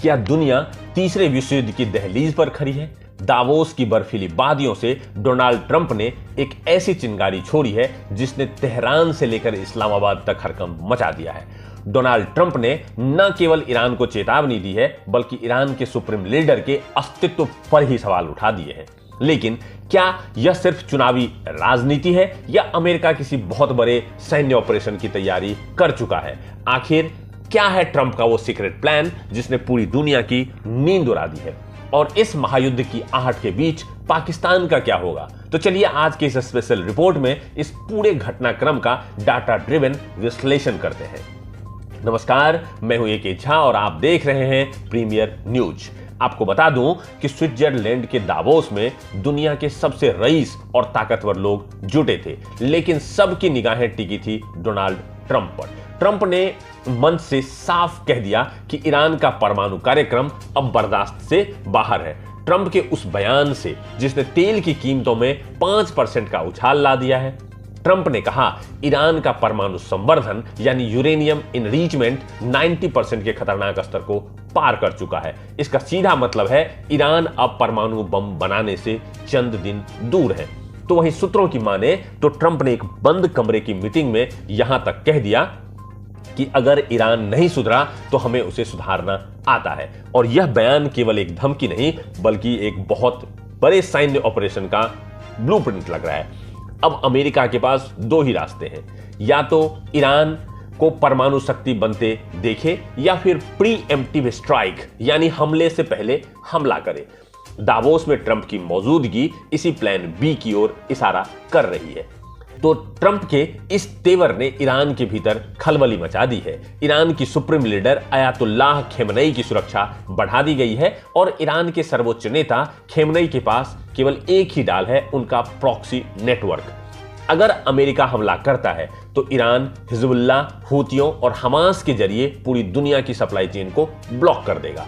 क्या दुनिया तीसरे विश्व युद्ध की दहलीज पर खड़ी है? दावोस की बर्फीली वादियों से डोनाल्ड ट्रंप ने एक ऐसी चिंगारी छोड़ी है जिसने तेहरान से लेकर इस्लामाबाद तक हड़कंप मचा दिया है। डोनाल्ड ट्रंप ने न केवल ईरान को चेतावनी दी है बल्कि ईरान के सुप्रीम लीडर के अस्तित्व पर ही सवाल उठा दिए हैं। लेकिन क्या यह सिर्फ चुनावी राजनीति है या अमेरिका किसी बहुत बड़े सैन्य ऑपरेशन की तैयारी कर चुका है? आखिर क्या है ट्रंप का वो सीक्रेट प्लान जिसने पूरी दुनिया की नींद उड़ा दी है? और इस महायुद्ध की आहट के बीच पाकिस्तान का क्या होगा? तो चलिए आज के इस स्पेशल रिपोर्ट में इस पूरे घटनाक्रम का डाटा ड्रिवन विश्लेषण करते हैं। नमस्कार, मैं हूं ए.के. झा और आप देख रहे हैं प्रीमियर न्यूज। आपको बता दूं कि स्विट्जरलैंड के दावोस में दुनिया के सबसे रईस और ताकतवर लोग जुटे थे, लेकिन सबकी निगाहें टिकी थी डोनाल्ड ट्रंप पर। ट्रंप ने मंच से साफ कह दिया कि ईरान का परमाणु कार्यक्रम अब बर्दाश्त से बाहर है। ट्रंप के उस बयान से जिसने तेल की कीमतों में 5% का उछाल ला दिया है। ट्रंप ने कहा ईरान का परमाणु संवर्धन यानी यूरेनियम इनरिचमेंट 90% के खतरनाक स्तर को पार कर चुका है। इसका सीधा मतलब है ईरान अब परमाणु बम बनाने से चंद दिन दूर है। तो वहीं सूत्रों की माने तो ट्रंप ने एक बंद कमरे की मीटिंग में यहां तक कह दिया कि अगर ईरान नहीं सुधरा तो हमें उसे सुधारना आता है। और यह बयान केवल एक धमकी नहीं बल्कि एक बहुत बड़े सैन्य ऑपरेशन का ब्लूप्रिंट लग रहा है। अब अमेरिका के पास दो ही रास्ते हैं, या तो ईरान को परमाणु शक्ति बनते देखे या फिर प्रीएम्प्टिव स्ट्राइक यानी हमले से पहले हमला करे। दावोस में ट्रंप की मौजूदगी इसी प्लान बी की ओर इशारा कर रही है। तो ट्रंप के इस तेवर ने ईरान के भीतर खलबली मचा दी है। ईरान की सुप्रीम लीडर अयातुल्लाह खेमनई की सुरक्षा बढ़ा दी गई है और ईरान के सर्वोच्च नेता खेमनई के पास केवल एक ही डाल है, उनका प्रॉक्सी नेटवर्क। अगर अमेरिका हमला करता है तो ईरान हिजबुल्लाह, हूतियों और हमास के जरिए पूरी दुनिया की सप्लाई चेन को ब्लॉक कर देगा।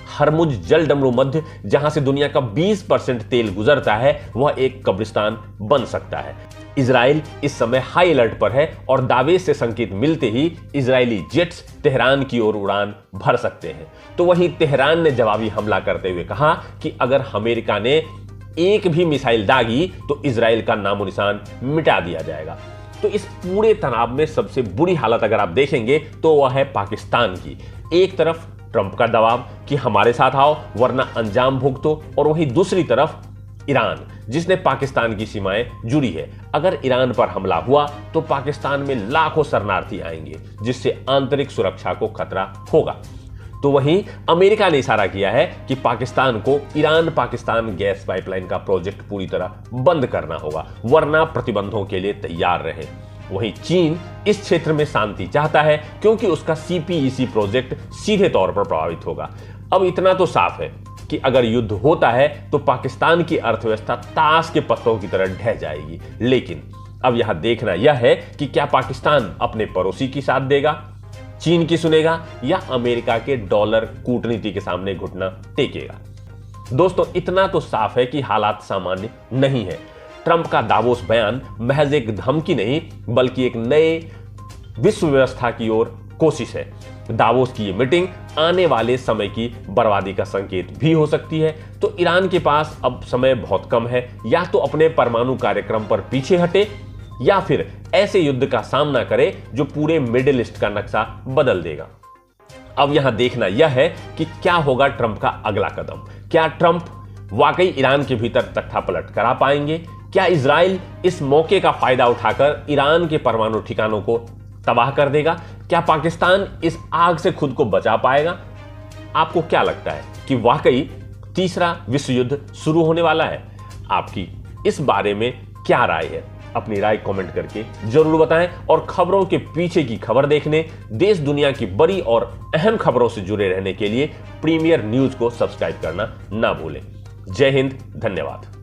हरमुज जलडमरू मध्य जहां से दुनिया का 20% तेल गुजरता है वह एक कब्रिस्तान बन सकता है। इजराइल इस समय हाई अलर्ट पर है और दावे से संकेत मिलते ही इजरायली जेट्स तेहरान की ओर उड़ान भर सकते हैं। तो वहीं तेहरान ने जवाबी हमला करते हुए कहा कि अगर अमेरिका ने एक भी मिसाइल दागी तो इजराइल का नामो निशान मिटा दिया जाएगा। तो इस पूरे तनाव में सबसे बुरी हालत अगर आप देखेंगे तो वह है पाकिस्तान की। एक तरफ ट्रंप का दबाव कि हमारे साथ आओ वरना अंजाम भुगतो, और वहीं दूसरी तरफ ईरान जिसने पाकिस्तान की सीमाएं जुड़ी है। अगर ईरान पर हमला हुआ तो पाकिस्तान में लाखों शरणार्थी आएंगे जिससे आंतरिक सुरक्षा को खतरा होगा। तो वहीं अमेरिका ने इशारा किया है कि पाकिस्तान को ईरान पाकिस्तान गैस पाइपलाइन का प्रोजेक्ट पूरी तरह बंद करना होगा वरना प्रतिबंधों के लिए तैयार रहे। वहीं चीन इस क्षेत्र में शांति चाहता है क्योंकि उसका सीपीईसी प्रोजेक्ट सीधे तौर पर प्रभावित होगा। अब इतना तो साफ है कि अगर युद्ध होता है तो पाकिस्तान की अर्थव्यवस्था ताश के पत्तों की तरह ढह जाएगी। लेकिन अब यहां देखना यह है कि क्या पाकिस्तान अपने पड़ोसी की साथ देगा, चीन की सुनेगा या अमेरिका के डॉलर कूटनीति के सामने घुटना टेकेगा। दोस्तों इतना तो साफ है कि हालात सामान्य नहीं है। ट्रंप का दावोस बयान महज एक धमकी नहीं बल्कि एक नए विश्व व्यवस्था की ओर कोशिश है। दावोस की ये मीटिंग आने वाले समय की बर्बादी का संकेत भी हो सकती है। तो ईरान के पास अब समय बहुत कम है, या तो अपने परमाणु कार्यक्रम पर पीछे हटे या फिर ऐसे युद्ध का सामना करे जो पूरे मिडिल ईस्ट का नक्शा बदल देगा। अब यहां देखना यह है कि क्या होगा ट्रंप का अगला कदम। क्या ट्रंप वाकई ईरान के भीतर तख्तापलट करा पाएंगे? क्या इजराइल इस मौके का फायदा उठाकर ईरान के परमाणु ठिकानों को तबाह कर देगा? क्या पाकिस्तान इस आग से खुद को बचा पाएगा? आपको क्या लगता है कि वाकई तीसरा विश्व युद्ध शुरू होने वाला है? आपकी इस बारे में क्या राय है? अपनी राय कमेंट करके जरूर बताएं और खबरों के पीछे की खबर देखने, देश दुनिया की बड़ी और अहम खबरों से जुड़े रहने के लिए प्रीमियर न्यूज को सब्सक्राइब करना ना भूलें। जय हिंद, धन्यवाद।